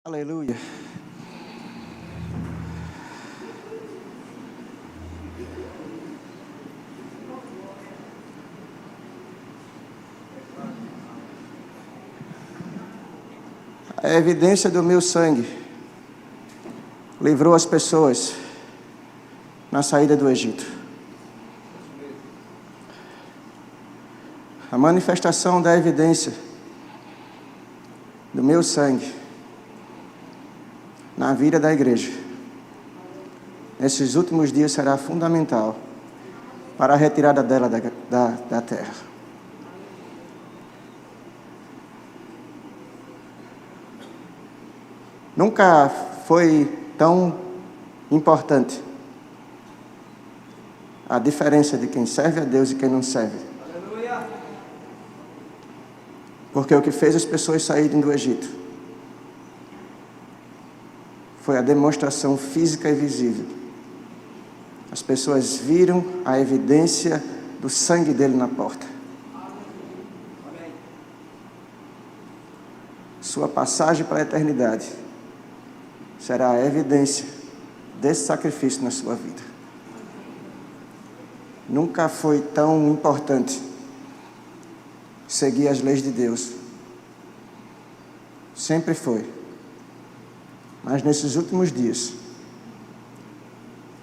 Aleluia. A evidência do meu sangue livrou as pessoas na saída do Egito. A manifestação da evidência do meu sangue na vida da igreja, nesses últimos dias, será fundamental para a retirada dela da terra. Nunca foi tão importante a diferença de quem serve a Deus e quem não serve. Porque o que fez as pessoas saírem do Egito foi a demonstração física e visível. As pessoas viram a evidência do sangue dele na porta. Sua passagem para a eternidade será a evidência desse sacrifício na sua vida. Nunca foi tão importante seguir as leis de Deus. Sempre foi. Mas nesses últimos dias,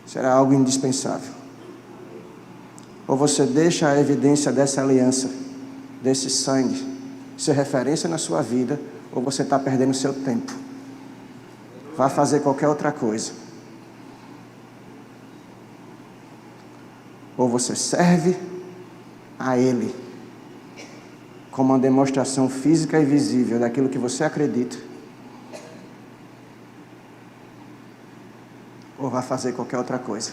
será algo indispensável. Ou você deixa a evidência dessa aliança, desse sangue, ser referência na sua vida, ou você está perdendo seu tempo. Vá fazer qualquer outra coisa. Ou você serve a Ele, como uma demonstração física e visível daquilo que você acredita, ou vá fazer qualquer outra coisa.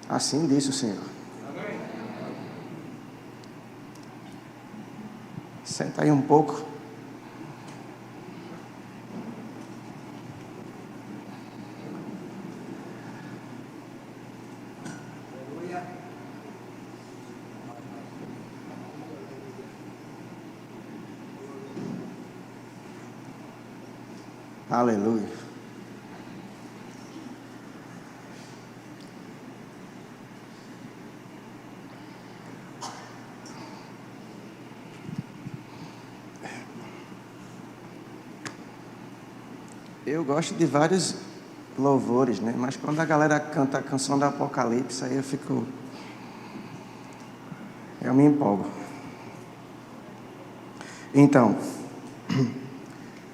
Assim disse o Senhor. Amém. Senta aí um pouco. Aleluia. Eu gosto de vários louvores, né? Mas quando a galera canta a canção do Apocalipse, aí eu me empolgo. Então,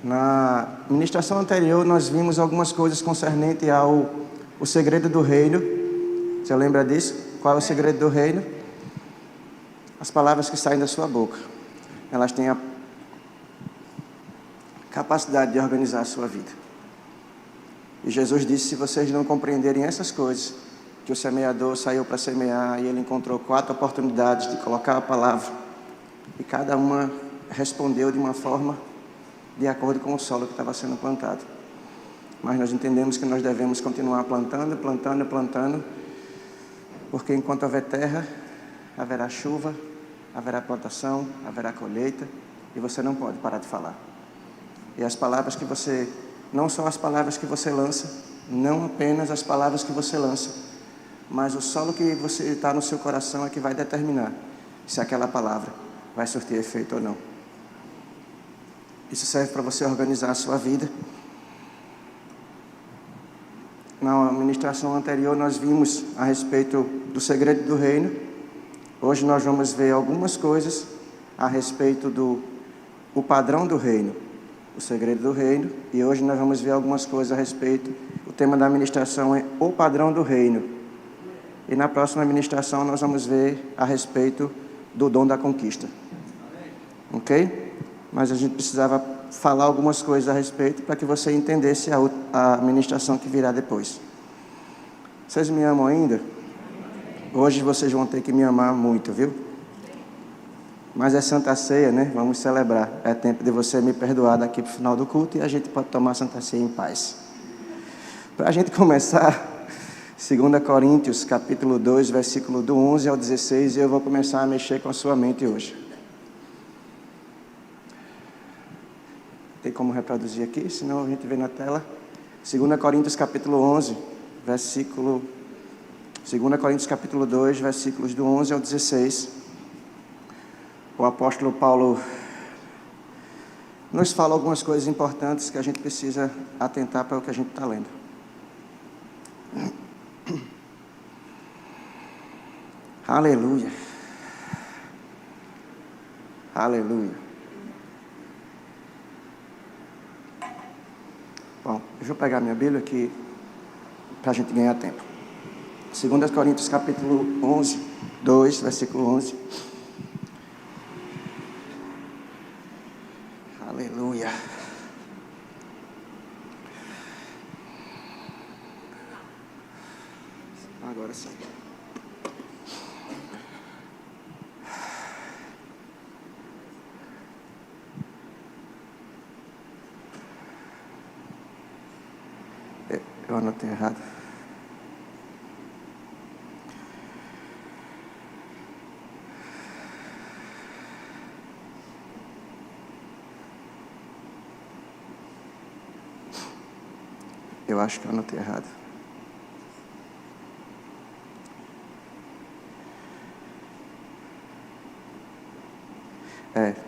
na ministração anterior, nós vimos algumas coisas concernentes ao segredo do reino. Você lembra disso? Qual é o segredo do reino? As palavras que saem da sua boca. Elas têm a capacidade de organizar a sua vida. E Jesus disse: se vocês não compreenderem essas coisas, que o semeador saiu para semear e ele encontrou 4 oportunidades de colocar a palavra, e cada uma respondeu de uma forma de acordo com o solo que estava sendo plantado. Mas nós entendemos que nós devemos continuar plantando, porque enquanto houver terra, haverá chuva, haverá plantação, haverá colheita, e você não pode parar de falar. E as palavras que você, não só as palavras que você lança, não apenas as palavras que você lança, mas o solo que você está no seu coração é que vai determinar se aquela palavra vai surtir efeito ou não. Isso serve para você organizar a sua vida. Na ministração anterior, nós vimos a respeito do segredo do reino. Hoje nós vamos ver algumas coisas a respeito do padrão do reino, o segredo do reino. E hoje nós vamos ver algumas coisas a respeito. O tema da ministração é o padrão do reino. E na próxima ministração nós vamos ver a respeito do dom da conquista. Ok? Mas a gente precisava falar algumas coisas a respeito para que você entendesse a ministração que virá depois. Vocês me amam ainda? Hoje vocês vão ter que me amar muito, viu? Mas é Santa Ceia, né? Vamos celebrar. É tempo de você me perdoar daqui para o final do culto e a gente pode tomar Santa Ceia em paz. Para a gente começar, 2 Coríntios, capítulo 2, versículo do 11 ao 16, e eu vou começar a mexer com a sua mente hoje. Tem como reproduzir aqui? Senão a gente vê na tela. 2 Coríntios, capítulo 11, versículo... 2 Coríntios, capítulo 2, versículos do 11 ao 16. O apóstolo Paulo nos fala algumas coisas importantes que a gente precisa atentar para o que a gente está lendo. Aleluia. Aleluia. Bom, deixa eu pegar minha Bíblia aqui para a gente ganhar tempo. 2 Coríntios, capítulo 11, 2, versículo 11. Aleluia. Agora sim. Eu anotei errado. Eu acho que eu anotei errado.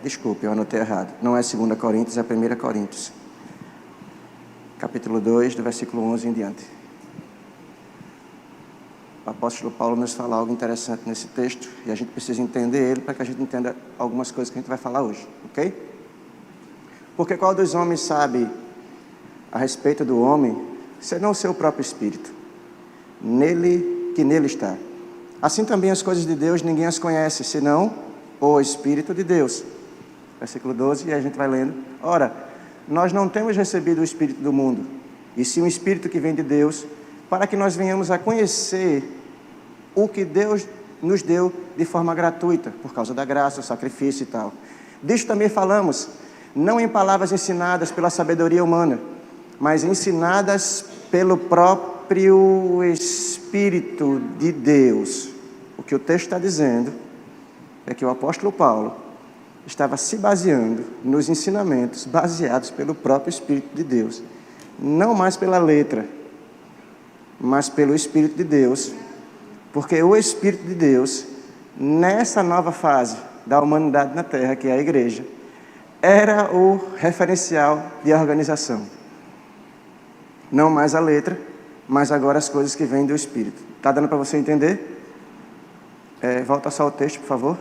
Desculpe, eu anotei errado. Não é 2 Coríntios, é 1 Coríntios. Capítulo 2, do versículo 11 em diante. O apóstolo Paulo nos fala algo interessante nesse texto, e a gente precisa entender ele para que a gente entenda algumas coisas que a gente vai falar hoje, ok? Porque qual dos homens sabe a respeito do homem, senão o seu próprio espírito, nele que nele está. Assim também as coisas de Deus ninguém as conhece, senão o Espírito de Deus. Versículo 12, e a gente vai lendo. Ora, nós não temos recebido o Espírito do mundo, e sim o Espírito que vem de Deus, para que nós venhamos a conhecer o que Deus nos deu de forma gratuita, por causa da graça, o sacrifício e tal. Disto também falamos, não em palavras ensinadas pela sabedoria humana, mas ensinadas pelo próprio Espírito de Deus. O que o texto está dizendo é que o apóstolo Paulo estava se baseando nos ensinamentos baseados pelo próprio Espírito de Deus. Não mais pela letra, mas pelo Espírito de Deus. Porque o Espírito de Deus, nessa nova fase da humanidade na Terra, que é a igreja, era o referencial de organização. Não mais a letra, mas agora as coisas que vêm do Espírito. Está dando para você entender? Volta só o texto, por favor.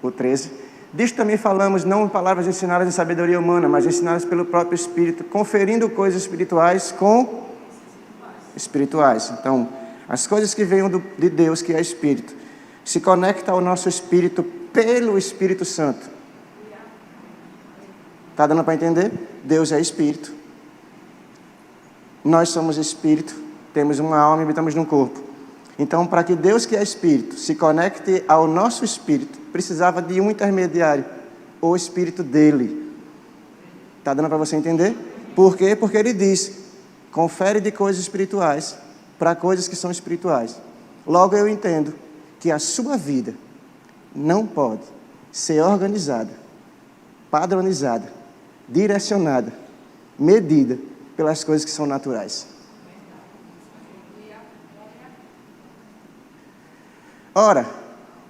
O 13. Disto também falamos, não em palavras ensinadas em sabedoria humana, mas ensinadas pelo próprio Espírito, conferindo coisas espirituais com espirituais. Então, as coisas que vêm de Deus, que é Espírito, se conectam ao nosso Espírito pelo Espírito Santo. Está dando para entender? Deus é Espírito. Nós somos Espírito, temos uma alma e habitamos num corpo. Então, para que Deus, que é Espírito, se conecte ao nosso Espírito, precisava de um intermediário, o Espírito dele. Está dando para você entender? Por quê? Porque ele diz, confere de coisas espirituais para coisas que são espirituais. Logo eu entendo que a sua vida não pode ser organizada, padronizada, direcionada, medida pelas coisas que são naturais. Ora,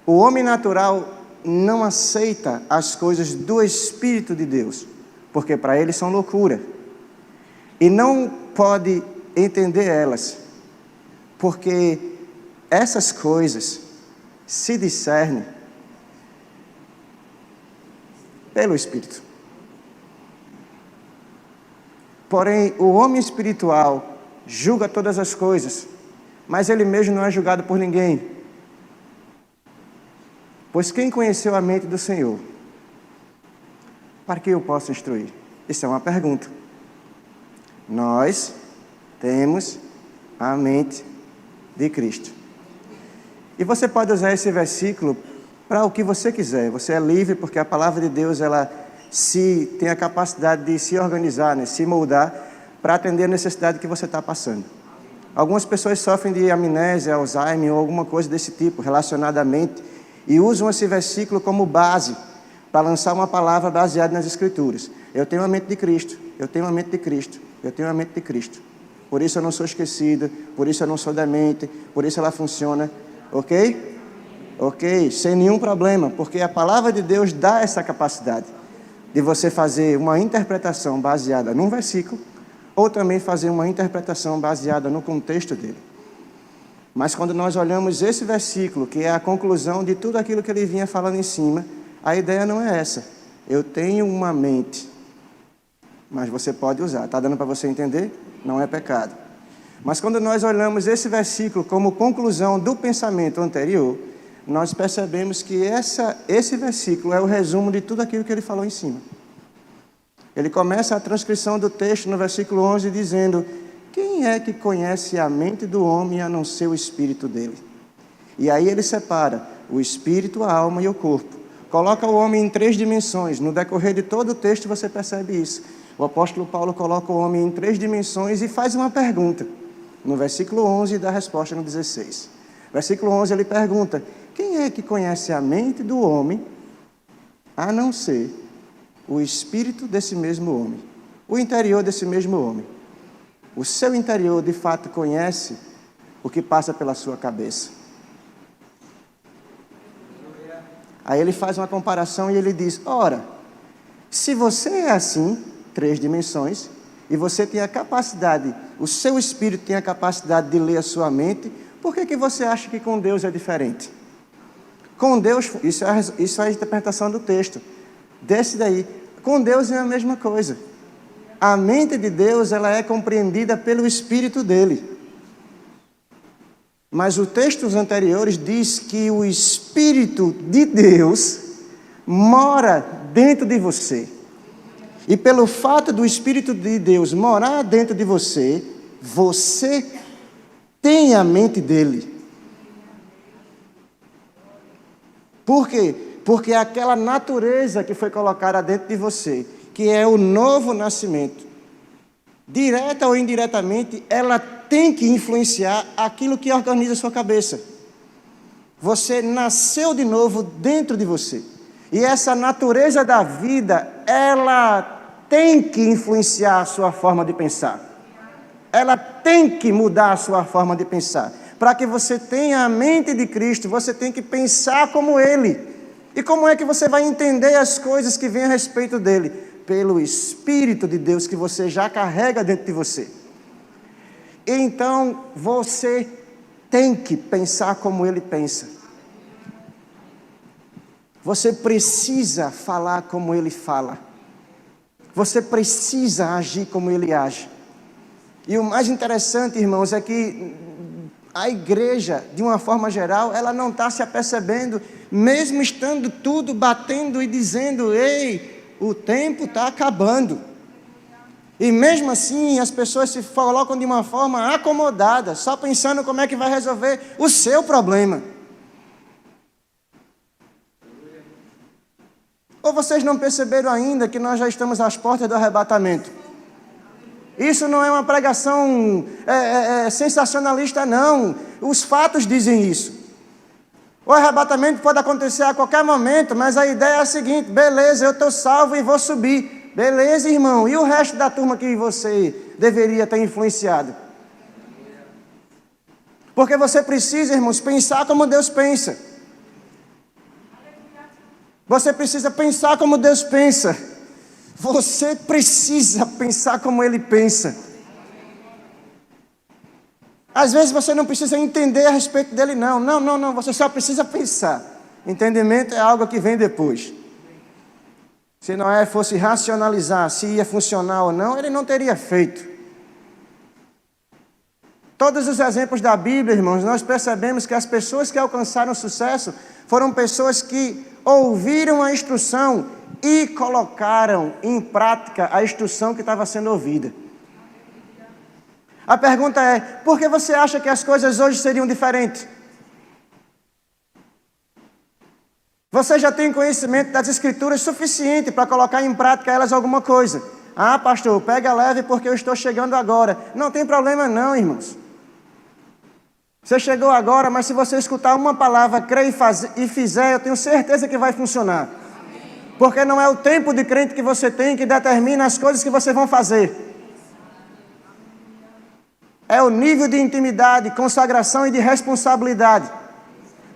o homem natural não aceita as coisas do Espírito de Deus, porque para ele são loucura. E não pode entender elas, porque essas coisas se discernem pelo Espírito. Porém, o homem espiritual julga todas as coisas, mas ele mesmo não é julgado por ninguém. Pois quem conheceu a mente do Senhor? Para que eu possa instruir? Isso é uma pergunta. Nós temos a mente de Cristo. E você pode usar esse versículo para o que você quiser. Você é livre, porque a palavra de Deus, ela tem a capacidade de se organizar, né? Se moldar para atender a necessidade que você está passando. Algumas pessoas sofrem de amnésia, Alzheimer ou alguma coisa desse tipo, relacionada à mente, e usam esse versículo como base para lançar uma palavra baseada nas Escrituras. Eu tenho a mente de Cristo, eu tenho a mente de Cristo, eu tenho a mente de Cristo. Por isso eu não sou esquecida, por isso eu não sou demente, por isso ela funciona, ok? Ok, sem nenhum problema, porque a palavra de Deus dá essa capacidade de você fazer uma interpretação baseada num versículo, ou também fazer uma interpretação baseada no contexto dele. Mas quando nós olhamos esse versículo, que é a conclusão de tudo aquilo que ele vinha falando em cima, a ideia não é essa. Eu tenho uma mente, mas você pode usar. Está dando para você entender? Não é pecado. Mas quando nós olhamos esse versículo como conclusão do pensamento anterior, nós percebemos que esse versículo é o resumo de tudo aquilo que ele falou em cima. Ele começa a transcrição do texto no versículo 11 dizendo: quem é que conhece a mente do homem a não ser o espírito dele? E aí ele separa o espírito, a alma e o corpo. Coloca o homem em 3 dimensões. No decorrer de todo o texto você percebe isso. O apóstolo Paulo coloca o homem em 3 dimensões e faz uma pergunta. No versículo 11 dá a resposta no 16. Versículo 11 ele pergunta: quem é que conhece a mente do homem a não ser o espírito desse mesmo homem, o interior desse mesmo homem? O seu interior, de fato, conhece o que passa pela sua cabeça. Aí ele faz uma comparação e ele diz: ora, se você é assim, 3 dimensões, e você tem a capacidade, o seu espírito tem a capacidade de ler a sua mente, por que você acha que com Deus é diferente? Com Deus, isso é a interpretação do texto. Desce daí. Com Deus é a mesma coisa. A mente de Deus, ela é compreendida pelo Espírito dele. Mas os textos anteriores diz que o Espírito de Deus mora dentro de você. E pelo fato do Espírito de Deus morar dentro de você, você tem a mente dele. Por quê? Porque aquela natureza que foi colocada dentro de você, que é o novo nascimento, direta ou indiretamente, ela tem que influenciar aquilo que organiza a sua cabeça. Você nasceu de novo dentro de você. E essa natureza da vida, ela tem que influenciar a sua forma de pensar. Ela tem que mudar a sua forma de pensar. Para que você tenha a mente de Cristo, você tem que pensar como Ele. E como é que você vai entender as coisas que vêm a respeito dele? Pelo Espírito de Deus que você já carrega dentro de você. Então, você tem que pensar como Ele pensa. Você precisa falar como Ele fala. Você precisa agir como Ele age. E o mais interessante, irmãos, é que a igreja, de uma forma geral, ela não está se apercebendo, mesmo estando tudo batendo e dizendo: ei, o tempo está acabando. E mesmo assim, as pessoas se colocam de uma forma acomodada, só pensando como é que vai resolver o seu problema. Ou vocês não perceberam ainda que nós já estamos às portas do arrebatamento? Isso não é uma pregação sensacionalista, não. Os fatos dizem isso. O arrebatamento pode acontecer a qualquer momento, mas a ideia é a seguinte: beleza, eu estou salvo e vou subir. Beleza, irmão, e o resto da turma que você deveria ter influenciado? Porque você precisa, irmãos, pensar como Deus pensa. Você precisa pensar como Deus pensa. Você precisa pensar como Ele pensa. Às vezes você não precisa entender a respeito dele, não. Não, você só precisa pensar. Entendimento é algo que vem depois. Se Noé fosse racionalizar se ia funcionar ou não, ele não teria feito. Todos os exemplos da Bíblia, irmãos, nós percebemos que as pessoas que alcançaram sucesso foram pessoas que ouviram a instrução e colocaram em prática a instrução que estava sendo ouvida. A pergunta é: por que você acha que as coisas hoje seriam diferentes? Você já tem conhecimento das Escrituras suficiente para colocar em prática elas alguma coisa. Ah, pastor, pega leve porque eu estou chegando agora. Não tem problema não, irmãos. Você chegou agora, mas se você escutar uma palavra, crer e fizer, eu tenho certeza que vai funcionar. Porque não é o tempo de crente que você tem que determina as coisas que você vão fazer. É o nível de intimidade, consagração e de responsabilidade.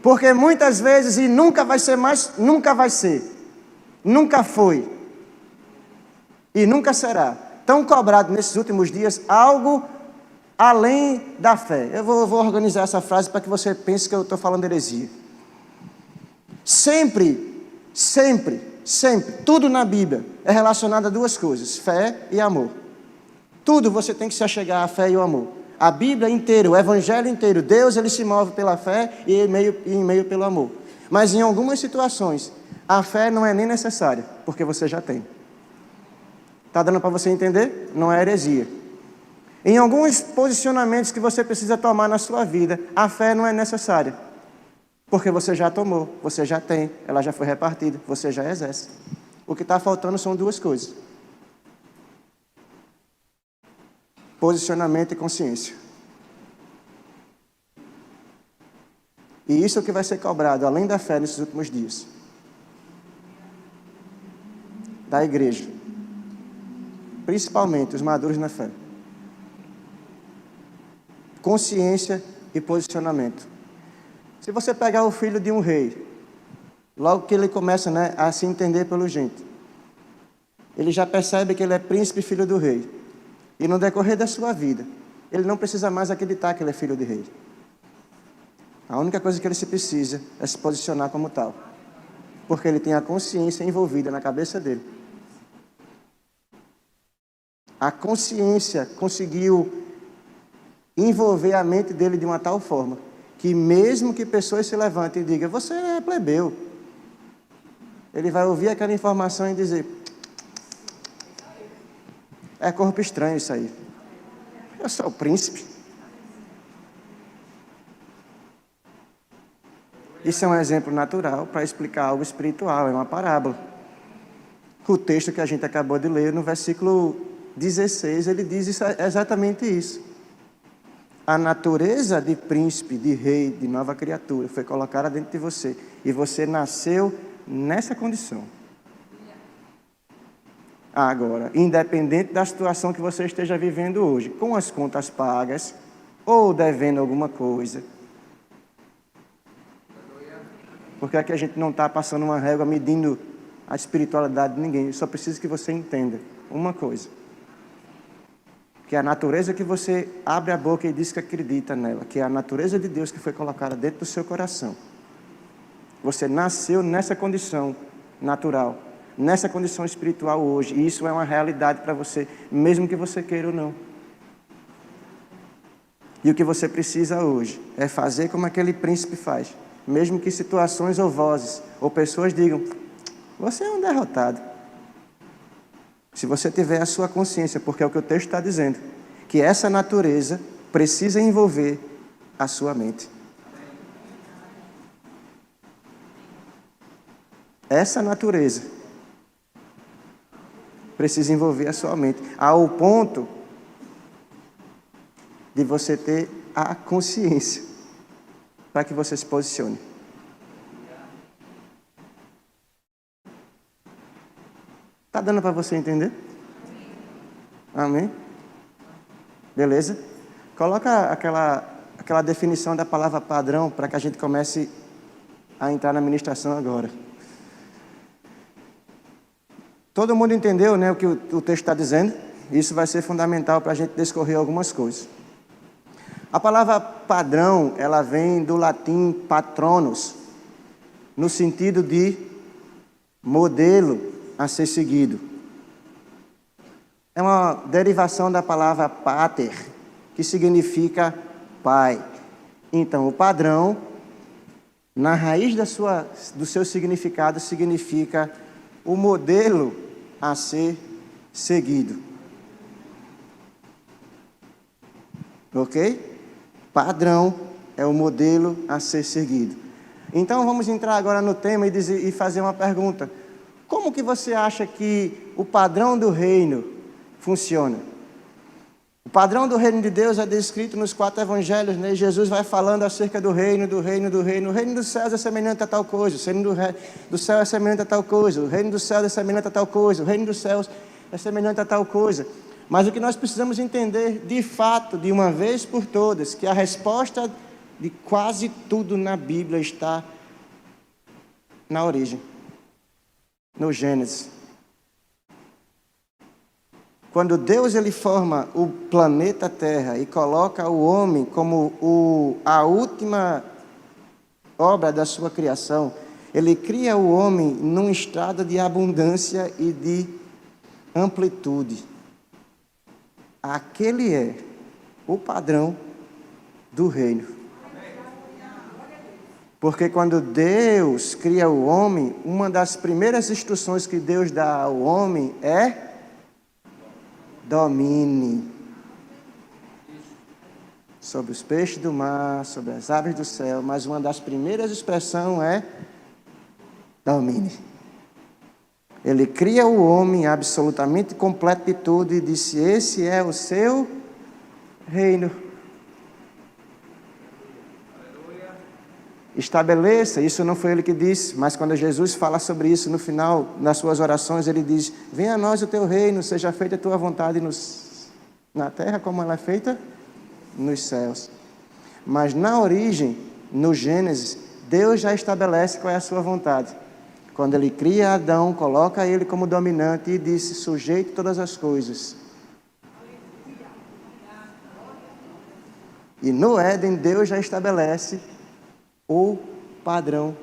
Porque muitas vezes, e nunca vai ser mais, nunca vai ser, nunca foi, e nunca será, tão cobrado nesses últimos dias, algo além da fé. Eu vou organizar essa frase para que você pense que eu estou falando heresia. Sempre, sempre, sempre, tudo na Bíblia é relacionado a duas coisas, fé e amor. Tudo você tem que se achegar à fé e ao amor. A Bíblia inteira, o Evangelho inteiro, Deus ele se move pela fé e em meio pelo amor. Mas em algumas situações, a fé não é nem necessária, porque você já tem. Está dando para você entender? Não é heresia. Em alguns posicionamentos que você precisa tomar na sua vida, a fé não é necessária, porque você já tomou, você já tem, ela já foi repartida, você já exerce. O que está faltando são duas coisas. Posicionamento e consciência. E isso é o que vai ser cobrado, além da fé, nesses últimos dias. Da igreja. Principalmente os maduros na fé. Consciência e posicionamento. Se você pegar o filho de um rei, logo que ele começa, a se entender pelo jeito, ele já percebe que ele é príncipe filho do rei. E no decorrer da sua vida, ele não precisa mais acreditar que ele é filho de rei. A única coisa que ele se precisa é se posicionar como tal. Porque ele tem a consciência envolvida na cabeça dele. A consciência conseguiu envolver a mente dele de uma tal forma que mesmo que pessoas se levantem e digam, você é plebeu, ele vai ouvir aquela informação e dizer, é corpo estranho isso aí. Eu sou o príncipe. Isso é um exemplo natural para explicar algo espiritual, é uma parábola. O texto que a gente acabou de ler, no versículo 16, ele diz exatamente isso. A natureza de príncipe, de rei, de nova criatura foi colocada dentro de você. E você nasceu nessa condição. Agora, independente da situação que você esteja vivendo hoje, com as contas pagas, ou devendo alguma coisa, porque aqui a gente não está passando uma régua medindo a espiritualidade de ninguém. Eu só preciso que você entenda uma coisa. Que é a natureza que você abre a boca e diz que acredita nela. Que é a natureza de Deus que foi colocada dentro do seu coração. Você nasceu nessa condição natural. Nessa condição espiritual hoje. E isso é uma realidade para você. Mesmo que você queira ou não. E o que você precisa hoje é fazer como aquele príncipe faz. Mesmo que situações ou vozes, ou pessoas digam, você é um derrotado. Se você tiver a sua consciência, porque é o que o texto está dizendo, que essa natureza precisa envolver a sua mente. Essa natureza precisa envolver a sua mente, ao ponto de você ter a consciência para que você se posicione. Está dando para você entender? Amém? Beleza? Coloca aquela definição da palavra padrão para que a gente comece a entrar na ministração agora. Todo mundo entendeu, o que o texto está dizendo? Isso vai ser fundamental para a gente discorrer algumas coisas. A palavra padrão, ela vem do latim patronus, no sentido de modelo a ser seguido. É uma derivação da palavra pater, que significa pai. Então, o padrão, na raiz do seu significado, significa o modelo a ser seguido. Ok? Padrão é o modelo a ser seguido. Então, vamos entrar agora no tema e fazer uma pergunta. Como que você acha que o padrão do reino funciona? O padrão do reino de Deus é descrito nos 4 evangelhos, né? Jesus vai falando acerca do reino, do reino, do reino. O reino dos céus é semelhante a tal coisa, o reino do céu é semelhante a tal coisa, o reino dos céus é semelhante a tal coisa, o reino dos céus é semelhante a tal coisa. Mas o que nós precisamos entender, de fato, de uma vez por todas, que a resposta de quase tudo na Bíblia está na origem, no Gênesis. Quando Deus ele forma o planeta Terra e coloca o homem como a última obra da sua criação, ele cria o homem num estado de abundância e de amplitude. Aquele é o padrão do reino. Porque quando Deus cria o homem, uma das primeiras instruções que Deus dá ao homem é: domine sobre os peixes do mar, sobre as aves do céu. Mas uma das primeiras expressões é: domine. Ele cria o homem absolutamente completo de tudo e disse: esse é o seu reino. Estabeleça, isso não foi ele que disse, mas quando Jesus fala sobre isso no final, nas suas orações, ele diz: venha a nós o teu reino, seja feita a tua vontade na terra como ela é feita nos céus. Mas na origem, no Gênesis, Deus já estabelece qual é a sua vontade. Quando ele cria Adão, coloca ele como dominante e disse: sujeite todas as coisas. E no Éden, Deus já estabelece o padrão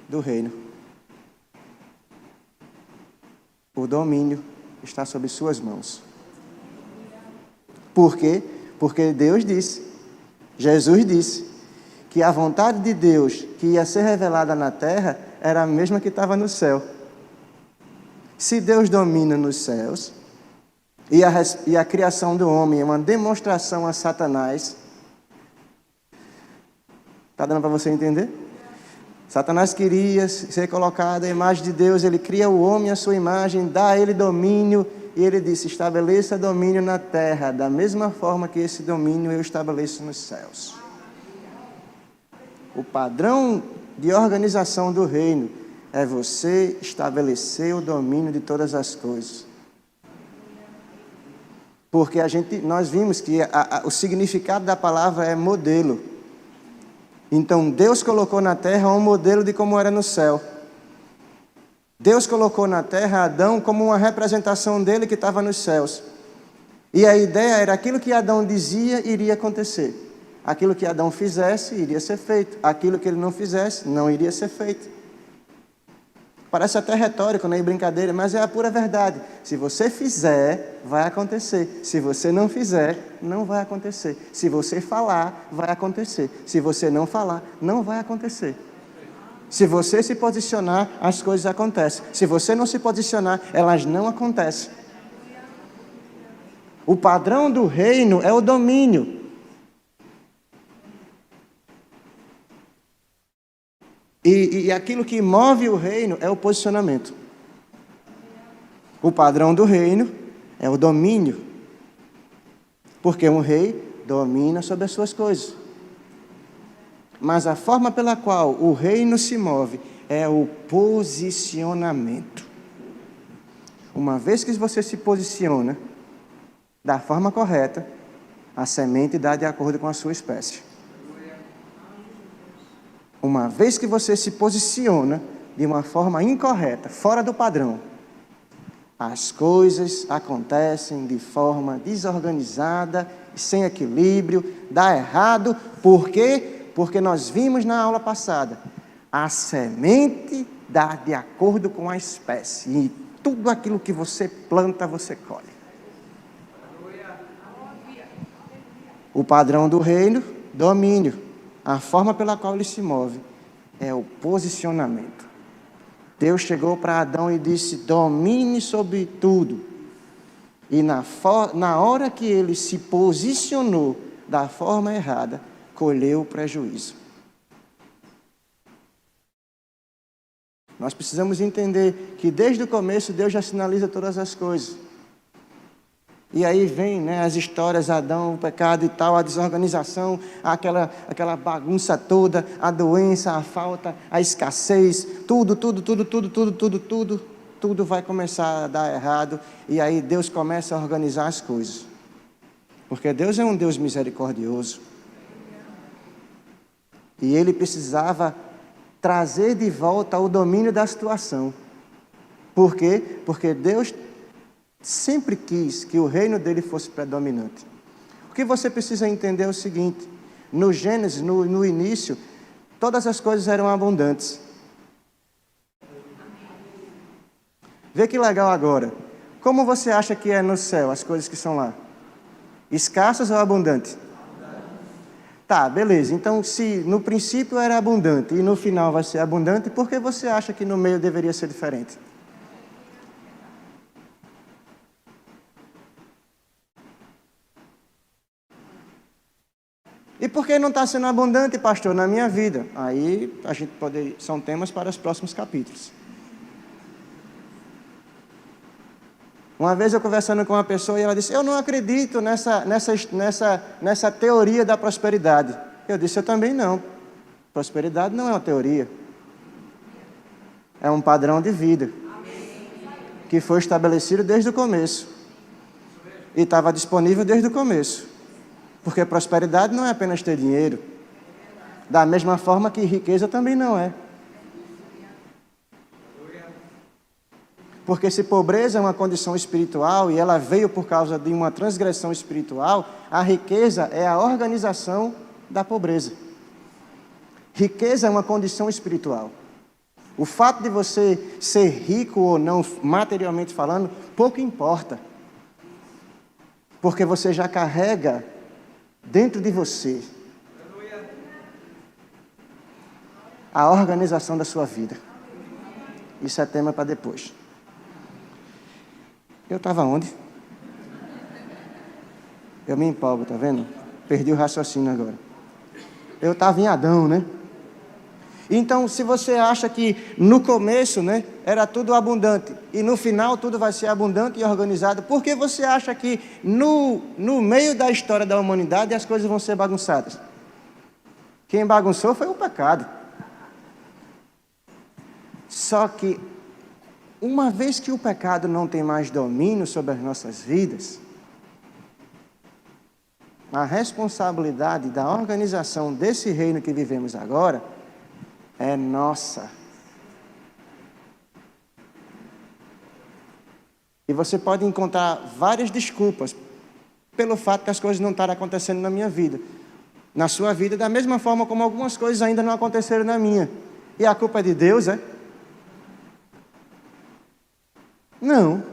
do reino. O domínio está sob suas mãos. Por quê? Porque Deus disse, Jesus disse, que a vontade de Deus que ia ser revelada na terra era a mesma que estava no céu. Se Deus domina nos céus, e a criação do homem é uma demonstração a Satanás, está dando para você entender? Satanás queria ser colocado à imagem de Deus, ele cria o homem à sua imagem, dá a ele domínio, e ele disse: estabeleça domínio na terra, da mesma forma que esse domínio eu estabeleço nos céus. O padrão de organização do reino é você estabelecer o domínio de todas as coisas. Porque nós vimos que o significado da palavra é modelo. Então Deus colocou na terra um modelo de como era no céu. Deus colocou na terra Adão como uma representação dele que estava nos céus. E a ideia era aquilo que Adão dizia iria acontecer. Aquilo que Adão fizesse, iria ser feito. Aquilo que ele não fizesse, não iria ser feito. Parece até retórico, né? E brincadeira, mas é a pura verdade. Se você fizer, vai acontecer. Se você não fizer, não vai acontecer. Se você falar, vai acontecer. Se você não falar, não vai acontecer. Se você se posicionar, as coisas acontecem. Se você não se posicionar, elas não acontecem. O padrão do reino é o domínio. E aquilo que move o reino é o posicionamento. O padrão do reino é o domínio. Porque um rei domina sobre as suas coisas. Mas a forma pela qual o reino se move é o posicionamento. Uma vez que você se posiciona da forma correta, a semente dá de acordo com a sua espécie. Uma vez que você se posiciona de uma forma incorreta, fora do padrão, as coisas acontecem de forma desorganizada, sem equilíbrio, dá errado. Por quê? Porque nós vimos na aula passada, a semente dá de acordo com a espécie. E tudo aquilo que você planta, você colhe. O padrão do reino, domínio. A forma pela qual ele se move é o posicionamento. Deus chegou para Adão e disse: domine sobre tudo. E na hora que ele se posicionou da forma errada, colheu o prejuízo. Nós precisamos entender que desde o começo Deus já sinaliza todas as coisas. E aí vem, né, as histórias, Adão, o pecado e tal, a desorganização, aquela bagunça toda, a doença, a falta, a escassez, tudo vai começar a dar errado. E aí Deus começa a organizar as coisas. Porque Deus é um Deus misericordioso. E Ele precisava trazer de volta o domínio da situação. Por quê? Porque Deus sempre quis que o reino dele fosse predominante. O que você precisa entender é o seguinte: no Gênesis, no início, todas as coisas eram abundantes. Vê que legal agora. Como você acha que é no céu as coisas que são lá? Escassas ou abundantes? Tá, beleza. Então, se no princípio era abundante e no final vai ser abundante, por que você acha que no meio deveria ser diferente? E por que não está sendo abundante, pastor, na minha vida? Aí a gente pode, são temas para os próximos capítulos. Uma vez eu conversando com uma pessoa e ela disse: eu não acredito nessa teoria da prosperidade. Eu disse: eu também não. Prosperidade não é uma teoria. É um padrão de vida que foi estabelecido desde o começo. E estava disponível desde o começo. Porque prosperidade não é apenas ter dinheiro. Da mesma forma que riqueza também não é. Porque se pobreza é uma condição espiritual e ela veio por causa de uma transgressão espiritual, a riqueza é a organização da pobreza. Riqueza é uma condição espiritual. O fato de você ser rico ou não, materialmente falando, pouco importa. Porque você já carrega dentro de você a organização da sua vida. Isso é tema para depois. Eu estava onde? Eu me empolgo, tá vendo? Perdi o raciocínio agora. Eu estava em Adão, né? Então, se você acha que no começo, né, era tudo abundante e no final tudo vai ser abundante e organizado, por que você acha que no meio da história da humanidade as coisas vão ser bagunçadas? Quem bagunçou foi o pecado. Só que, uma vez que o pecado não tem mais domínio sobre as nossas vidas, a responsabilidade da organização desse reino que vivemos agora é nossa. E você pode encontrar várias desculpas pelo fato que as coisas não estarem acontecendo na minha vida. Na sua vida, da mesma forma como algumas coisas ainda não aconteceram na minha. E a culpa é de Deus, é? Não,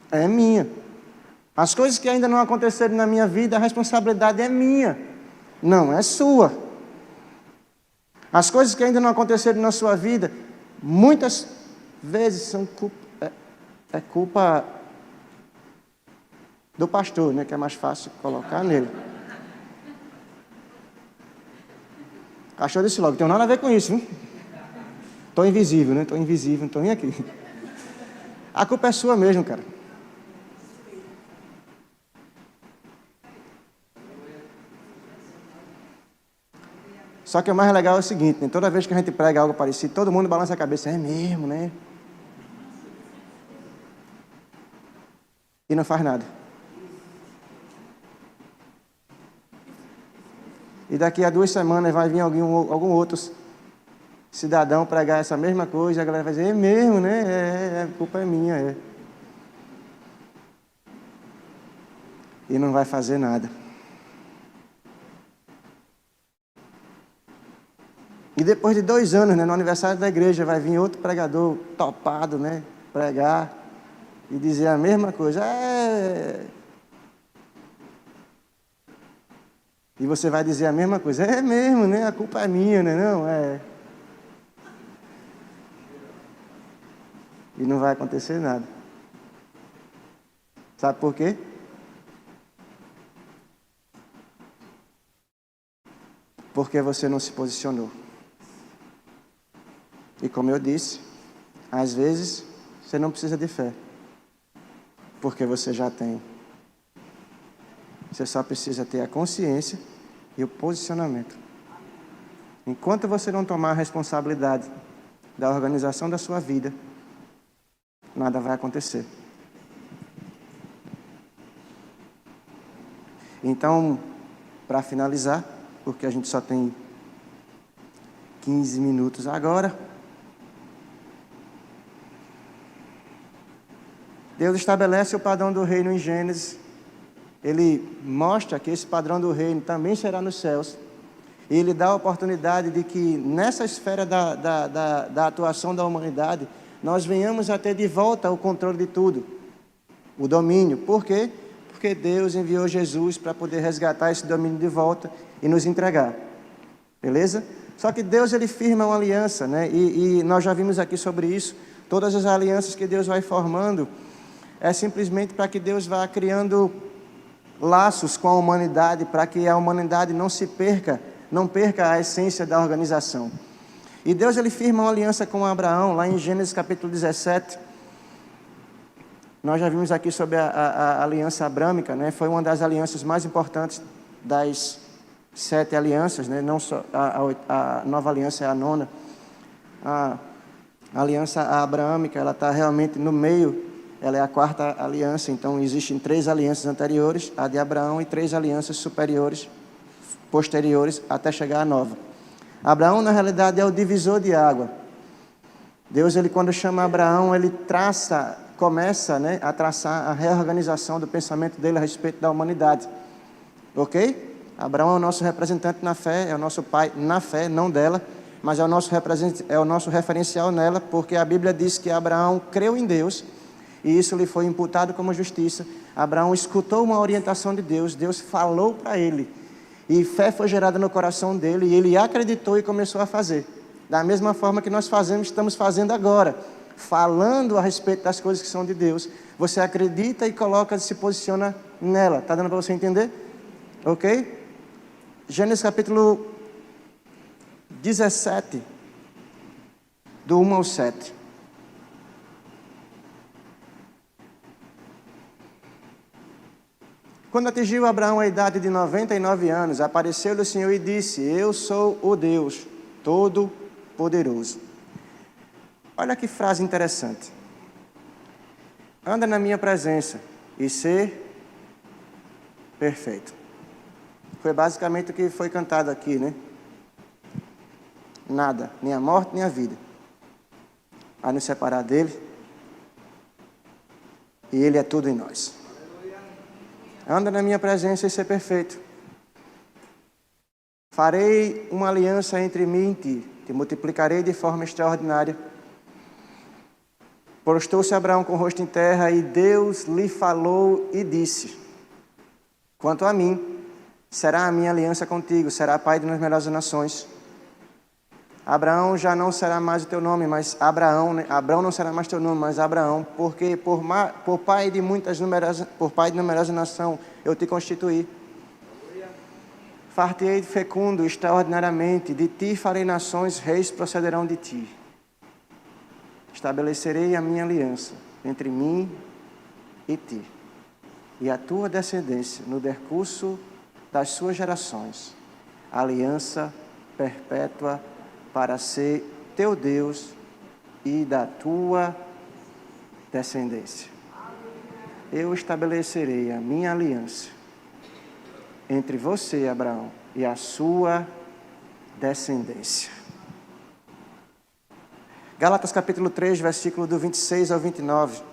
é minha. As coisas que ainda não aconteceram na minha vida, a responsabilidade é minha, não é sua. As coisas que ainda não aconteceram na sua vida, muitas vezes são culpa do pastor, né? Que é mais fácil colocar nele. O pastor disse logo: não tem nada a ver com isso, hein? Estou invisível, né? Estou invisível, não estou nem aqui. A culpa é sua mesmo, cara. Só que o mais legal é o seguinte, né? Toda vez que a gente prega algo parecido, todo mundo balança a cabeça: é mesmo, né? E não faz nada. E daqui a 2 semanas vai vir algum outro cidadão pregar essa mesma coisa, e a galera vai dizer: é mesmo, né? A culpa é minha, é. E não vai fazer nada. E depois de 2 anos, né, no aniversário da igreja, vai vir outro pregador topado, né, pregar e dizer a mesma coisa. E você vai dizer a mesma coisa. É mesmo, né? A culpa é minha, né? Não, é. E não vai acontecer nada. Sabe por quê? Porque você não se posicionou. E como eu disse, às vezes você não precisa de fé, porque você já tem. Você só precisa ter a consciência e o posicionamento. Enquanto você não tomar a responsabilidade da organização da sua vida, nada vai acontecer. Então, para finalizar, porque a gente só tem 15 minutos agora, Deus estabelece o padrão do reino em Gênesis. Ele mostra que esse padrão do reino também será nos céus. E Ele dá a oportunidade de que nessa esfera da atuação da humanidade, nós venhamos a ter de volta o controle de tudo, o domínio. Por quê? Porque Deus enviou Jesus para poder resgatar esse domínio de volta e nos entregar. Beleza? Só que Deus, Ele firma uma aliança, né? E nós já vimos aqui sobre isso. Todas as alianças que Deus vai formando é simplesmente para que Deus vá criando laços com a humanidade, para que a humanidade não perca a essência da organização. E Deus, Ele firma uma aliança com Abraão, lá em Gênesis capítulo 17. Nós já vimos aqui sobre a aliança abrâmica, né? Foi uma das alianças mais importantes das 7 alianças, né? Não só a nova aliança é a 9ª. A aliança abrâmica, ela está realmente no meio, ela é a 4ª aliança. Então existem 3 alianças anteriores, a de Abraão, e 3 alianças posteriores, até chegar à nova. Abraão, na realidade, é o divisor de água. Deus, Ele, quando chama Abraão, Ele começa, né, a traçar a reorganização do pensamento dele a respeito da humanidade. Ok? Abraão é o nosso representante na fé, é o nosso pai na fé, não dela, mas é o nosso referencial nela, porque a Bíblia diz que Abraão creu em Deus, e isso lhe foi imputado como justiça. Abraão escutou uma orientação de Deus, Deus falou para ele, e fé foi gerada no coração dele, e ele acreditou e começou a fazer. Da mesma forma que nós estamos fazendo agora, falando a respeito das coisas que são de Deus. Você acredita e se posiciona nela. Está dando para você entender? Ok? Gênesis capítulo 17, do 1 ao 7. Quando atingiu Abraão a idade de 99 anos, apareceu-lhe o Senhor e disse: Eu sou o Deus Todo-Poderoso. Olha que frase interessante. Anda na minha presença e ser perfeito. Foi basicamente o que foi cantado aqui, né? Nada, nem a morte, nem a vida, a nos separar dele. E Ele é tudo em nós. Anda na minha presença e ser perfeito. Farei uma aliança entre mim e ti, te multiplicarei de forma extraordinária. Prostou-se Abraão com o rosto em terra, e Deus lhe falou e disse: Quanto a mim, será a minha aliança contigo, será pai de numerosas nações. Abraão já não será mais o teu nome, mas Abraão, né? Abraão não será mais teu nome, mas Abraão, porque por pai de numerosas nações eu te constituí. Far-te-ei fecundo extraordinariamente, de ti farei nações, reis procederão de ti. Estabelecerei a minha aliança entre mim e ti, e a tua descendência no decurso das suas gerações, aliança perpétua para ser teu Deus e da tua descendência. Eu estabelecerei a minha aliança entre você, Abraão, e a sua descendência. Gálatas capítulo 3, versículo do 26 ao 29.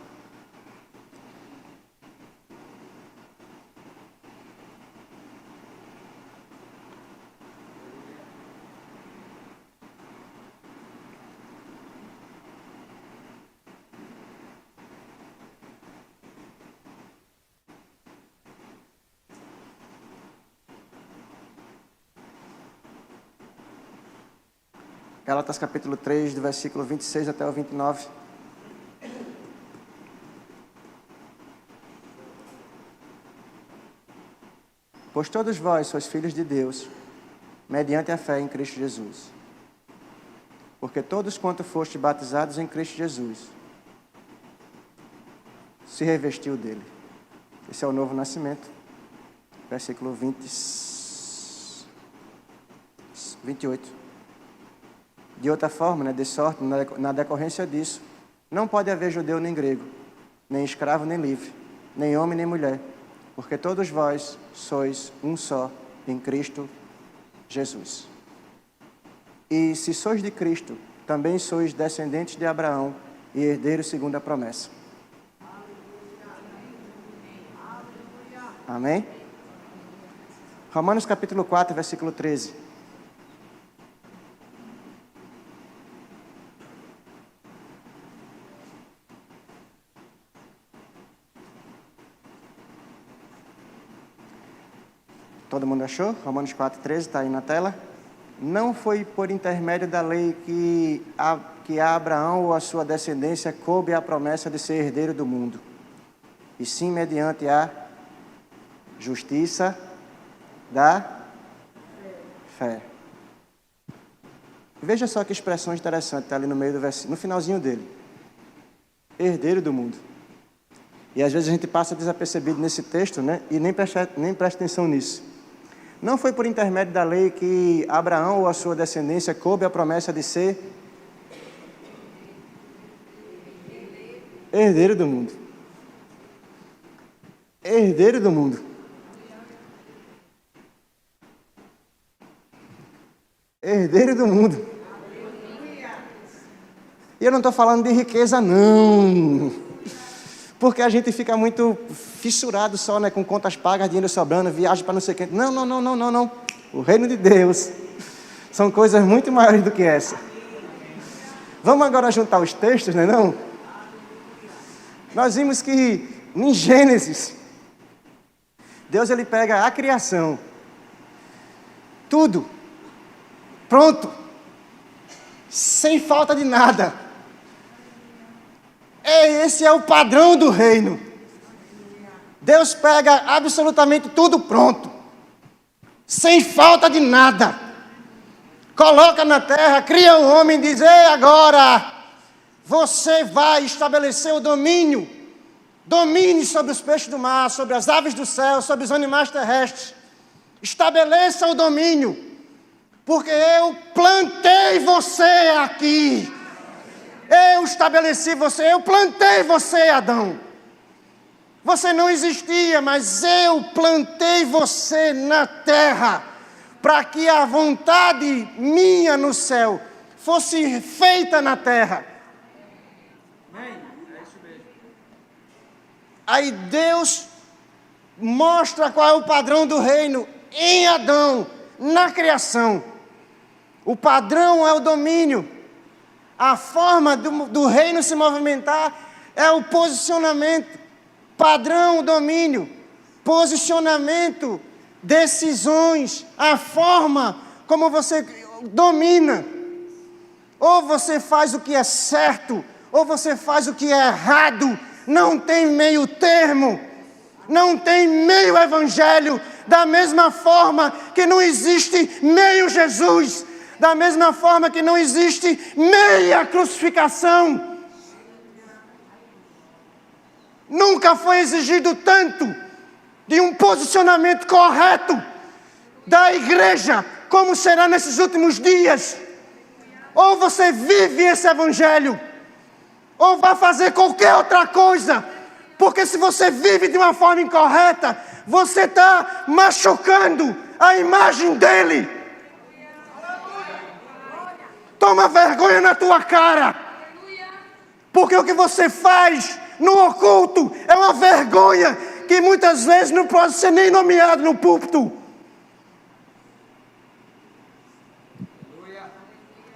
Gálatas capítulo 3, do versículo 26 até o 29. Pois todos vós sois filhos de Deus, mediante a fé em Cristo Jesus. Porque todos quanto foste batizados em Cristo Jesus, se revestiu dele. Esse é o novo nascimento. versículo 28. De outra forma, né, de sorte, na decorrência disso, não pode haver judeu nem grego, nem escravo nem livre, nem homem nem mulher, porque todos vós sois um só em Cristo Jesus. E se sois de Cristo, também sois descendentes de Abraão e herdeiros segundo a promessa. Amém? Romanos capítulo 4, versículo 13. Todo mundo achou? Romanos 4, 13, está aí na tela. Não foi por intermédio da lei que a Abraão ou a sua descendência coube a promessa de ser herdeiro do mundo, e sim mediante a justiça da fé. Veja só que expressão interessante está ali no meio do versículo, no finalzinho dele. Herdeiro do mundo. E às vezes a gente passa desapercebido nesse texto, né? E nem presta atenção nisso. Não foi por intermédio da lei que Abraão ou a sua descendência coube a promessa de ser herdeiro do mundo. Herdeiro do mundo. Herdeiro do mundo. E eu não estou falando de riqueza, não. Porque a gente fica muito fissurado só, né, com contas pagas, dinheiro sobrando, viagem para não sei o quê. Não. O reino de Deus são coisas muito maiores do que essa. Vamos agora juntar os textos, né, não? Nós vimos que em Gênesis, Deus ele pega a criação, tudo, pronto, sem falta de nada. Esse é o padrão do reino. Deus pega absolutamente tudo pronto, sem falta de nada. Coloca na terra, cria um homem e diz: ei, agora você vai estabelecer o domínio. Domine sobre os peixes do mar, sobre as aves do céu, sobre os animais terrestres. Estabeleça o domínio, porque eu plantei você aqui. Eu estabeleci você, eu plantei você, Adão. Você não existia, mas eu plantei você na terra, para que a vontade minha no céu fosse feita na terra. Aí Deus mostra qual é o padrão do reino em Adão, na criação. O padrão é o domínio. A forma do reino se movimentar é o posicionamento. Padrão, domínio. Posicionamento, decisões. A forma como você domina. Ou você faz o que é certo, ou você faz o que é errado. Não tem meio termo. Não tem meio evangelho. Da mesma forma que não existe meio Jesus. Da mesma forma que não existe meia crucificação. Nunca foi exigido tanto de um posicionamento correto da igreja como será nesses últimos dias. Ou você vive esse evangelho, ou vai fazer qualquer outra coisa. Porque se você vive de uma forma incorreta, você está machucando a imagem dele. Toma vergonha na tua cara. Porque o que você faz no oculto é uma vergonha que muitas vezes não pode ser nem nomeado no púlpito.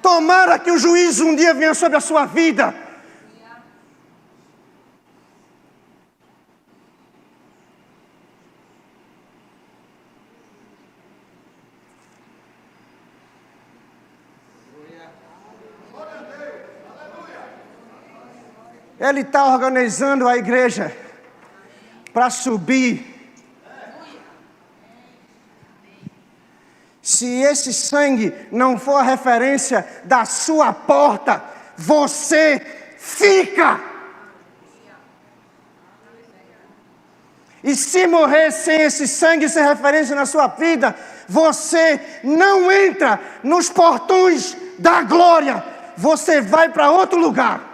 Tomara que o juízo um dia venha sobre a sua vida. Ele está organizando a igreja para subir. Se esse sangue não for a referência da sua porta, você fica. E se morrer sem esse sangue, sem referência na sua vida, você não entra nos portões da glória. Você vai para outro lugar.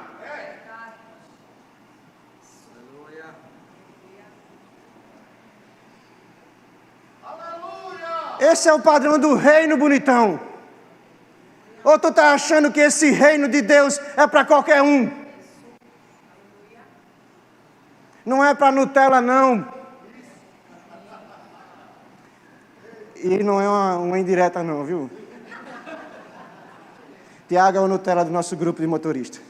Esse é o padrão do reino, bonitão. Ou tu está achando que esse reino de Deus é para qualquer um? Não é para Nutella, não. E não é uma indireta, não, viu? Tiago é o Nutella do nosso grupo de motorista.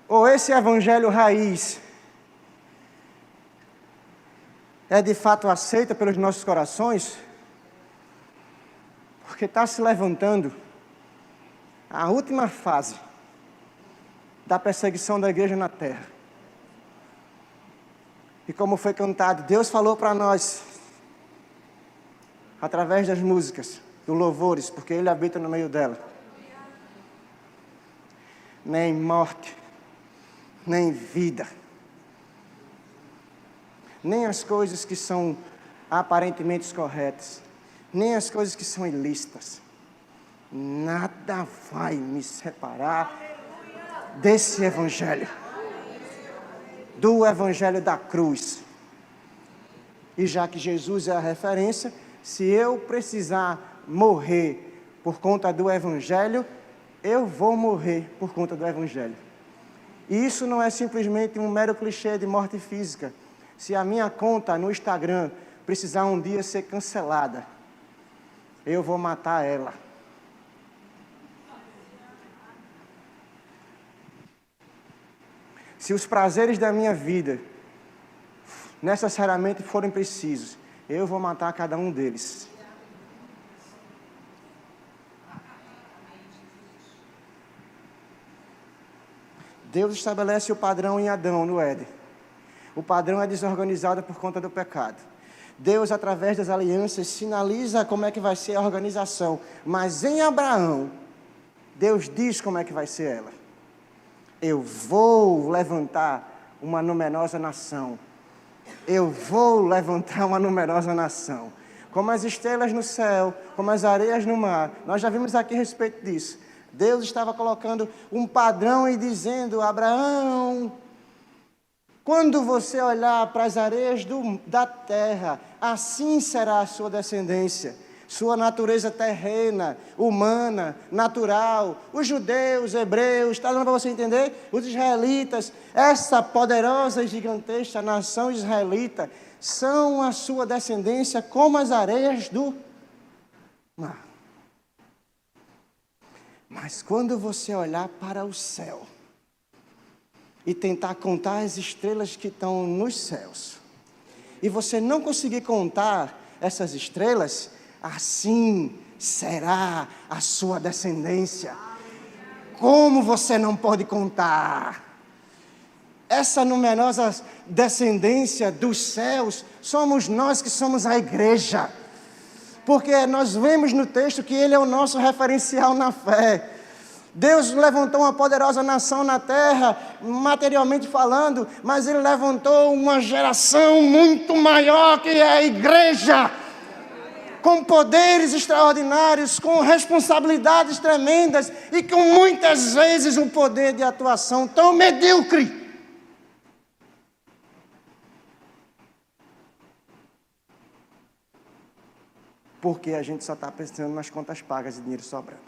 Ou esse evangelho raiz é de fato aceita pelos nossos corações, porque está se levantando a última fase da perseguição da igreja na terra. E como foi cantado, Deus falou para nós, através das músicas, dos louvores, porque Ele habita no meio dela. Nem morte, nem vida, nem as coisas que são aparentemente corretas, nem as coisas que são ilícitas, nada vai me separar desse evangelho, do evangelho da cruz. E já que Jesus é a referência, se eu precisar morrer por conta do evangelho, eu vou morrer por conta do evangelho. E isso não é simplesmente um mero clichê de morte física. Se a minha conta no Instagram precisar um dia ser cancelada, eu vou matar ela. Se os prazeres da minha vida necessariamente forem precisos, eu vou matar cada um deles. Deus estabelece o padrão em Adão, no Éden. O padrão é desorganizado por conta do pecado. Deus, através das alianças, sinaliza como é que vai ser a organização. Mas em Abraão, Deus diz como é que vai ser ela. Eu vou levantar uma numerosa nação. Eu vou levantar uma numerosa nação. Como as estrelas no céu, como as areias no mar. Nós já vimos aqui a respeito disso. Deus estava colocando um padrão e dizendo, Abraão, quando você olhar para as areias da terra, assim será a sua descendência. Sua natureza terrena, humana, natural. Os judeus, hebreus, está dando para você entender? Os israelitas, essa poderosa e gigantesca nação israelita, são a sua descendência como as areias do mar. Mas quando você olhar para o céu e tentar contar as estrelas que estão nos céus, e você não conseguir contar essas estrelas, assim será a sua descendência. Como você não pode contar? Essa numerosa descendência dos céus, somos nós que somos a igreja. Porque nós vemos no texto que Ele é o nosso referencial na fé. Deus levantou uma poderosa nação na terra, materialmente falando, mas Ele levantou uma geração muito maior que é a igreja, com poderes extraordinários, com responsabilidades tremendas e com muitas vezes um poder de atuação tão medíocre. Porque a gente só está pensando nas contas pagas e dinheiro sobrando.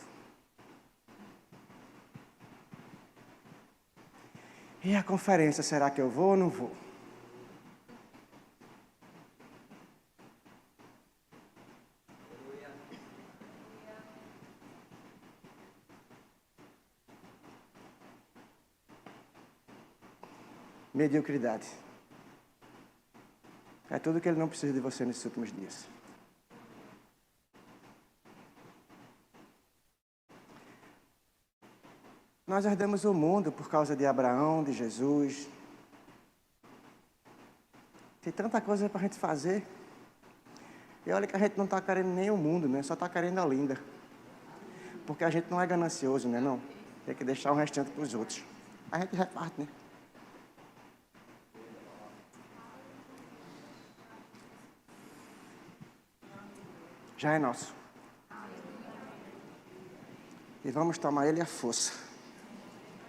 E a conferência, será que eu vou ou não vou? Mediocridade. É tudo que Ele não precisa de você nesses últimos dias. Nós herdamos o mundo por causa de Abraão, de Jesus. Tem tanta coisa para a gente fazer. E olha que a gente não está querendo nem o mundo, né? Só está querendo a linda. Porque a gente não é ganancioso, né? Não. Tem que deixar o restante para os outros. A gente reparte, né? Já é nosso. E vamos tomar ele à força.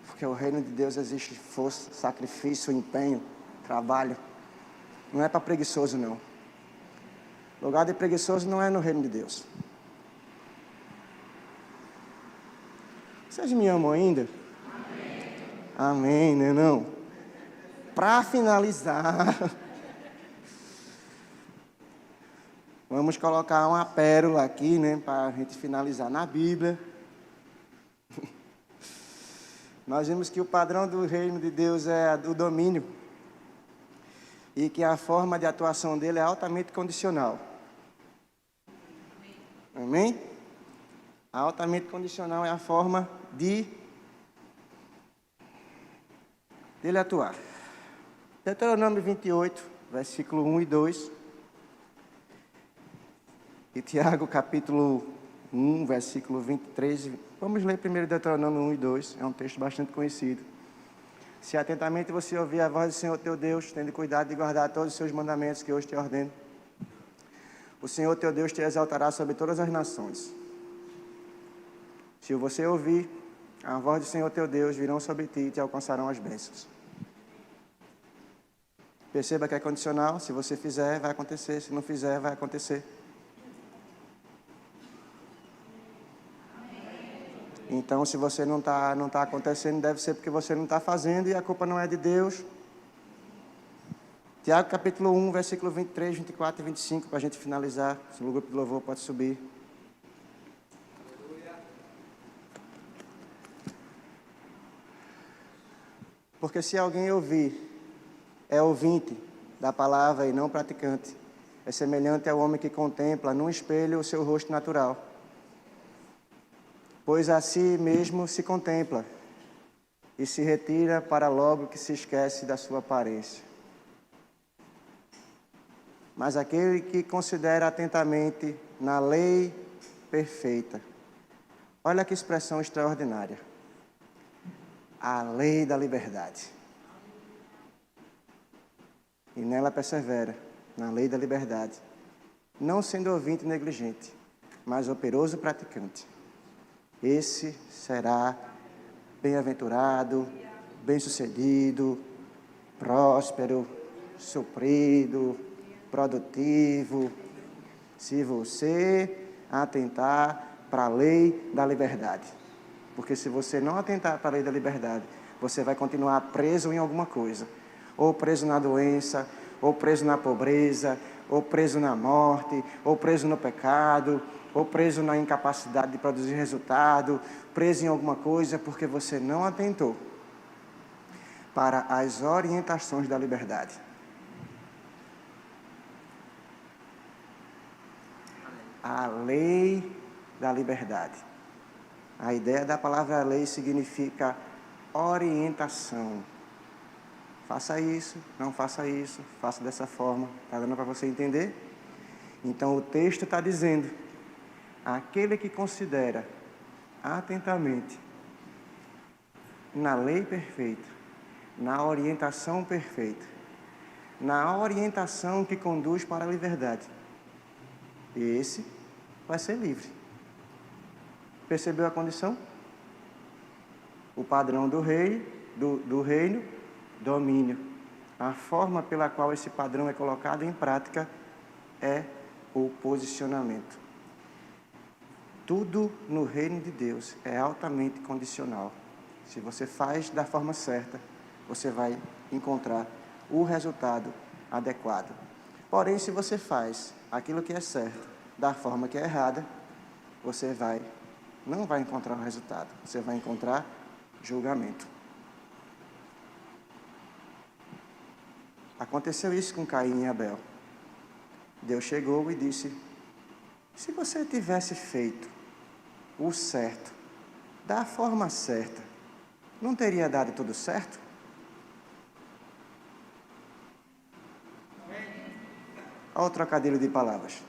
Porque o reino de Deus existe força, sacrifício, empenho, trabalho. Não é para preguiçoso, não. Lugar de preguiçoso não é no reino de Deus. Vocês me amam ainda? Amém, né não? Para finalizar, vamos colocar uma pérola aqui, né? Para a gente finalizar na Bíblia. Nós vimos que o padrão do reino de Deus é o domínio. E que a forma de atuação dele é altamente condicional. Amém? A altamente condicional é a forma de dele atuar. Deuteronômio 28, versículo 1 e 2. E Tiago, capítulo 1, versículo 23. Vamos ler primeiro Deuteronômio 1 e 2. É um texto bastante conhecido. Se atentamente você ouvir a voz do Senhor teu Deus, tendo cuidado de guardar todos os seus mandamentos que hoje te ordeno, o Senhor teu Deus te exaltará sobre todas as nações. Se você ouvir a voz do Senhor teu Deus, virão sobre ti e te alcançarão as bênçãos. Perceba que é condicional. Se você fizer, vai acontecer. Se não fizer, vai acontecer. Então, se você não tá acontecendo, deve ser porque você não está fazendo e a culpa não é de Deus. Tiago, capítulo 1, versículo 23, 24 e 25, para a gente finalizar. Se o grupo de louvor pode subir. Porque se alguém é ouvinte da palavra e não praticante, é semelhante ao homem que contempla num espelho o seu rosto natural. Pois a si mesmo se contempla e se retira para logo que se esquece da sua aparência. Mas aquele que considera atentamente na lei perfeita. Olha que expressão extraordinária. A lei da liberdade. E nela persevera, na lei da liberdade. Não sendo ouvinte negligente, mas operoso praticante. Esse será bem-aventurado, bem-sucedido, próspero, suprido, produtivo, se você atentar para a lei da liberdade. Porque se você não atentar para a lei da liberdade, você vai continuar preso em alguma coisa. Ou preso na doença, ou preso na pobreza, ou preso na morte, ou preso no pecado, ou preso na incapacidade de produzir resultado, preso em alguma coisa porque você não atentou para as orientações da liberdade. A lei da liberdade. A ideia da palavra lei significa orientação. Faça isso, não faça isso, faça dessa forma. Está dando para você entender? Então o texto está dizendo: aquele que considera atentamente na lei perfeita, na orientação perfeita, na orientação que conduz para a liberdade, esse vai ser livre. Percebeu a condição? O padrão do reino, domínio. A forma pela qual esse padrão é colocado em prática é o posicionamento. Tudo no reino de Deus é altamente condicional. Se você faz da forma certa, você vai encontrar o resultado adequado. Porém, se você faz aquilo que é certo da forma que é errada, você não vai encontrar o resultado. Você vai encontrar julgamento. Aconteceu isso com Caim e Abel. Deus chegou e disse: se você tivesse feito o certo, da forma certa, não teria dado tudo certo? Olha o trocadilho de palavras.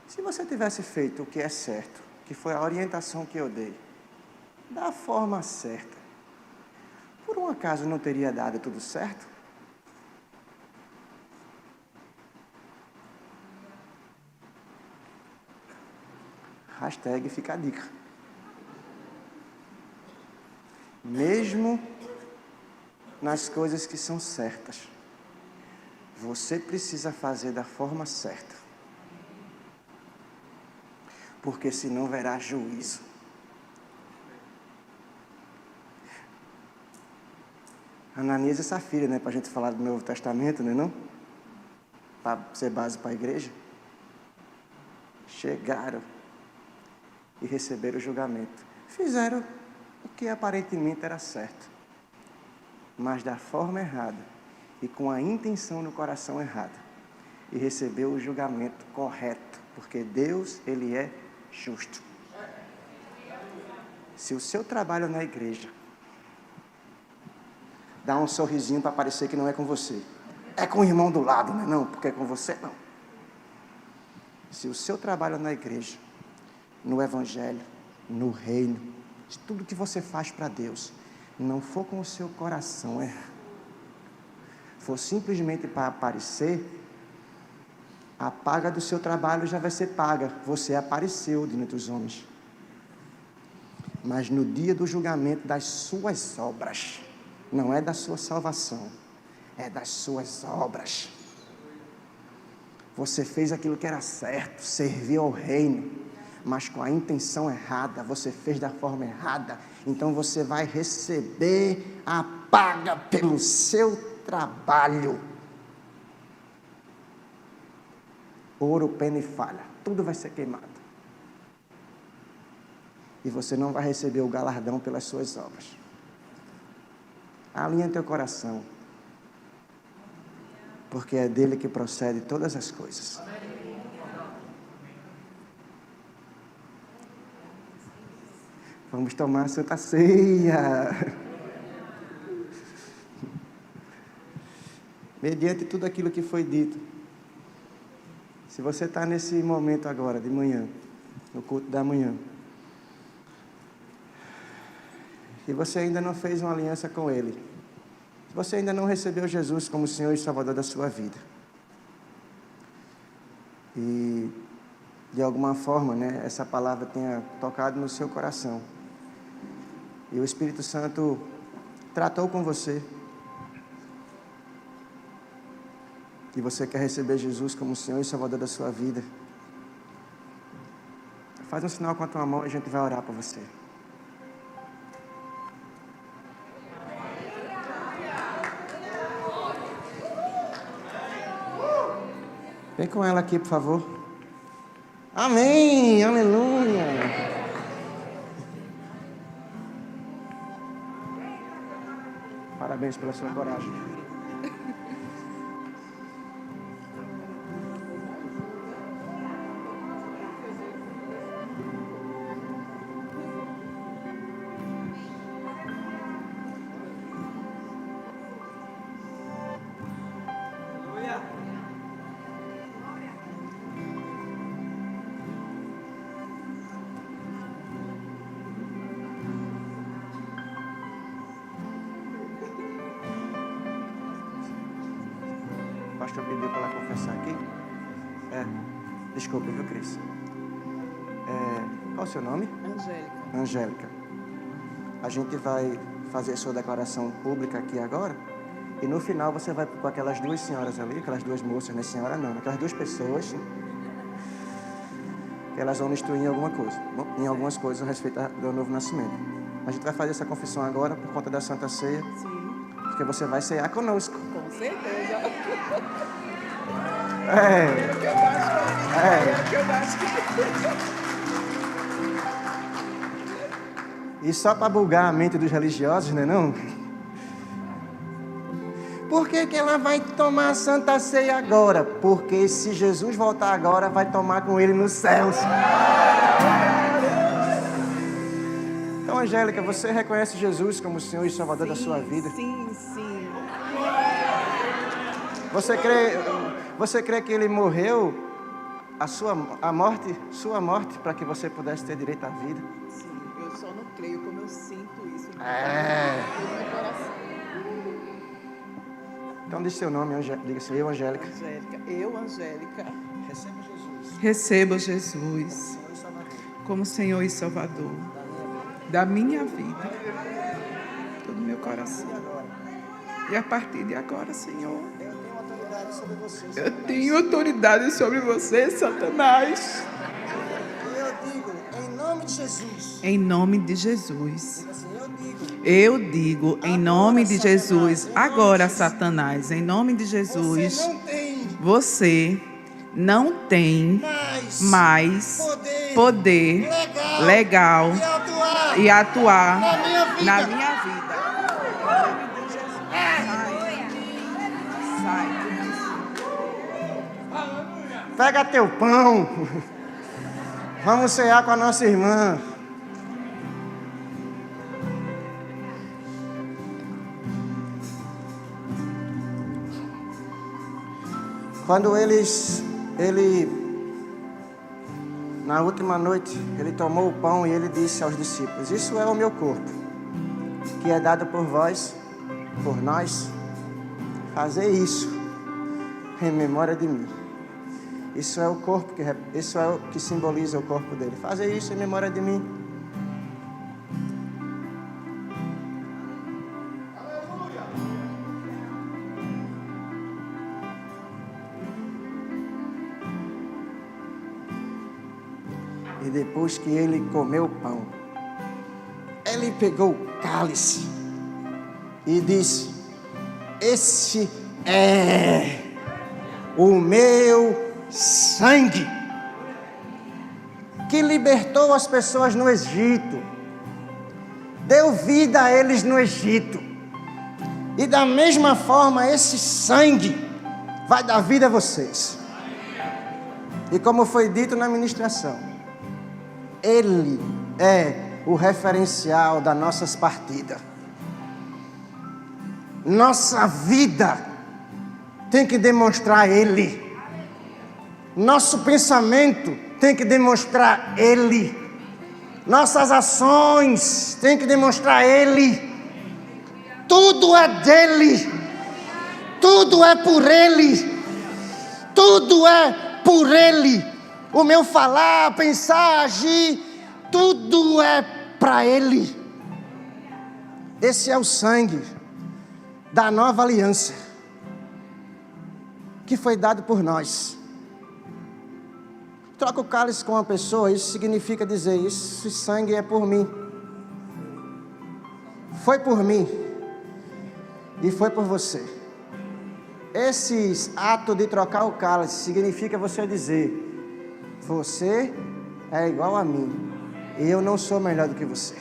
Se você tivesse feito o que é certo, que foi a orientação que eu dei, da forma certa, por por um acaso não teria dado tudo certo? Hashtag fica a dica. Mesmo nas coisas que são certas, você precisa fazer da forma certa. Porque senão verá juízo. Ananias e Safira, né? Para a gente falar do Novo Testamento, né? Não? Para ser base para a igreja. Chegaram e receberam o julgamento. Fizeram o que aparentemente era certo, mas da forma errada e com a intenção no coração errada. E recebeu o julgamento correto, porque Deus, Ele é justo. Se o seu trabalho na igreja dá um sorrisinho para parecer que não é com você, é com o irmão do lado, não é não? Porque é com você, não. Se o seu trabalho na igreja, no evangelho, no reino, de tudo que você faz para Deus, não for com o seu coração, for simplesmente para aparecer, a paga do seu trabalho já vai ser paga. Você apareceu diante dos homens. Mas no dia do julgamento das suas obras, não é da sua salvação, é das suas obras. Você fez aquilo que era certo, serviu ao reino, mas com a intenção errada, você fez da forma errada, então você vai receber a paga pelo seu trabalho. Ouro, pena e falha, tudo vai ser queimado. E você não vai receber o galardão pelas suas obras. Alinha teu coração, porque é dele que procede todas as coisas. Vamos tomar a Santa Ceia. Mediante tudo aquilo que foi dito. Se você está nesse momento agora, de manhã, no culto da manhã, e você ainda não fez uma aliança com Ele, se você ainda não recebeu Jesus como Senhor e Salvador da sua vida, e de alguma forma, né, essa palavra tenha tocado no seu coração, e o Espírito Santo tratou com você, e você quer receber Jesus como Senhor e Salvador da sua vida, faz um sinal com a tua mão e a gente vai orar por você. Vem com ela aqui, por favor. Amém, aleluia. Parabéns pela sua coragem. O pastor pediu para ela confessar aqui. Desculpa, viu, Cris? Qual o seu nome? Angélica. Angélica. A gente vai fazer a sua declaração pública aqui agora. E no final você vai com aquelas duas senhoras ali, aquelas duas moças, não é senhora não, aquelas duas pessoas, que elas vão instruir em alguma coisa, em algumas coisas a respeito do novo nascimento. A gente vai fazer essa confissão agora por conta da Santa Ceia. Sim. Porque você vai cear conosco. Com certeza. E só para bugar a mente dos religiosos, né não? Por que ela vai tomar a Santa Ceia agora? Porque se Jesus voltar agora, vai tomar com ele nos céus. Então, Angélica, você reconhece Jesus como o Senhor e Salvador da sua vida? Sim, sim. Você crê que Ele morreu sua morte para que você pudesse ter direito à vida? Sim, eu só não creio como eu sinto isso. É. No meu coração. Então diz seu nome, diga assim, eu, Angélica. Angélica, eu, Angélica, Recebo Jesus recebo Jesus como Senhor e Salvador como Senhor e Salvador da minha vida. da minha vida, todo meu coração. E agora? E a partir de agora, Senhor, Eu tenho autoridade sobre você. eu tenho autoridade sobre você, Satanás. Eu digo, em nome de Jesus. Em nome de Jesus. Diga assim, Eu digo, em nome de Jesus, agora, Satanás, em nome de Jesus, você não tem mais poder legal e atuar na minha vida. Em nome de Jesus. Sai. pega teu pão. Vamos cear com a nossa irmã. Quando na última noite, ele tomou o pão e ele disse aos discípulos: isso é o meu corpo, que é dado por vós, por nós. Fazer isso em memória de mim. Isso é o corpo, isso é o que simboliza o corpo dele. Fazer isso em memória de mim. E depois que ele comeu o pão, ele pegou o cálice e disse: esse é o meu sangue, que libertou as pessoas no Egito, deu vida a eles no Egito. E da mesma forma, esse sangue vai dar vida a vocês. E como foi dito na ministração, ele é o referencial das nossas partidas. Nossa vida tem que demonstrar ele. Nosso pensamento tem que demonstrar ele. Nossas ações tem que demonstrar ele. Tudo é dele. Tudo é por ele. Tudo é por ele. O meu falar, pensar, agir, tudo é para ele. Esse é o sangue da nova aliança, que foi dado por nós. Troca o cálice com uma pessoa, isso significa dizer: esse sangue é por mim. Foi por mim. E foi por você. Esse ato de trocar o cálice significa você dizer: você é igual a mim, e eu não sou melhor do que você.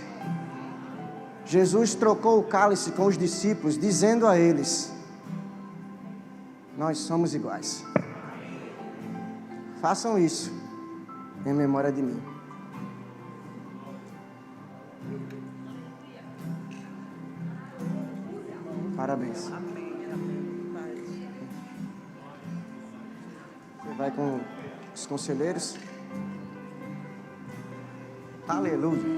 Jesus trocou o cálice com os discípulos, dizendo a eles: nós somos iguais. Façam isso em memória de mim. Parabéns. Você vai com os conselheiros. Aleluia.